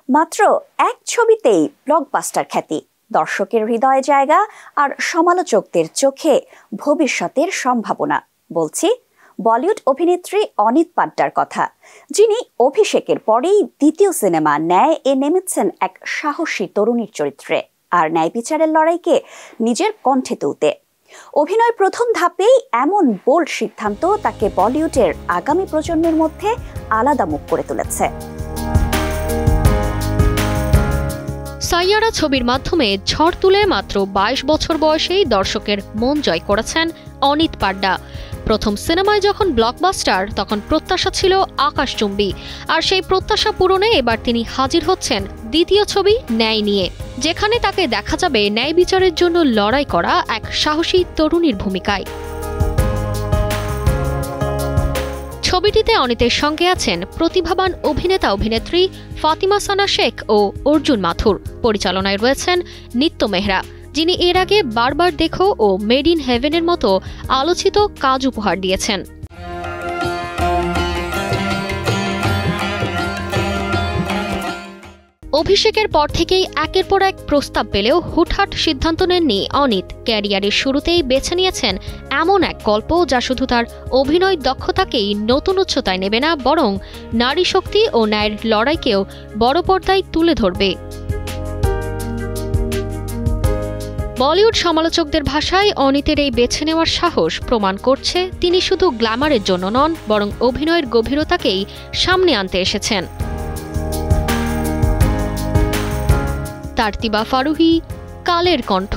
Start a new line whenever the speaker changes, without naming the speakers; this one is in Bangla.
মাত্র এক ছবিতেই ব্লকবাস্টার খ্যাতি, দর্শকের হৃদয়ে জায়গা আর সমালোচকদের চোখে ভবিষ্যতের সম্ভাবনা। বলছি বলিউড অভিনেত্রী অনিত পাড্ডার কথা, যিনি অভিষেকের পরেই দ্বিতীয় সিনেমা ন্যায় এ নেমেছেন এক সাহসী তরুণীর চরিত্রে আর ন্যায় বিচারের লড়াইকে নিজের কণ্ঠে তুলতে। অভিনয় প্রথম ধাপেই এমন বোল্ড সিদ্ধান্ত তাকে বলিউডের আগামী প্রজন্মের মধ্যে আলাদা মুখ করে তুলেছে।
সাইয়ারা ছবির মাধ্যমে ঝড় তুলে মাত্র ২২ বছর বয়সেই দর্শকের মন জয় করেছেন অনিত পাড্ডা। প্রথম সিনেমায় যখন ব্লকবাস্টার, তখন প্রত্যাশা ছিল আকাশচুম্বী, আর সেই প্রত্যাশা পূরণে এবার তিনি হাজির হচ্ছেন দ্বিতীয় ছবি ন্যায় নিয়ে, যেখানে তাকে দেখা যাবে ন্যায় বিচারের জন্য লড়াই করা এক সাহসী তরুণীর ভূমিকায়। ছবিটিতে অনিতের সঙ্গে আছেন প্রতিভাবান অভিনেতা অভিনেত্রী ফাতিমা সানা শেখ ও অর্জুন মাথুর। পরিচালনায় রয়েছেন নিত্য মেহরা, যিনি এর আগে বারবার দেখো ও মেড ইন হেভেনের মতো আলোচিত কাজ উপহার দিয়েছেন। অভিষেকের পর থেকেই একের পর এক প্রস্তাব পেলেও হুটহাট সিদ্ধান্ত নেননি অনিত। ক্যারিয়ারের শুরুতেই বেছে নিয়েছেন এমন এক গল্প যা শুধু তার অভিনয় দক্ষতাকেই নতুন উচ্চতায় নেবে না, বরং নারী শক্তি ও ন্যায়ের লড়াইকেও বড় পর্দায় তুলে ধরবে। বলিউড সমালোচকদের ভাষায় অনিতের এই বেছে নেওয়ার সাহস প্রমাণ করছে তিনি শুধু গ্ল্যামারের জন্য নন, বরং অভিনয়ের গভীরতাকেই সামনে আনতে এসেছেন। তারতিবা ফারুহি, কালের কণ্ঠ।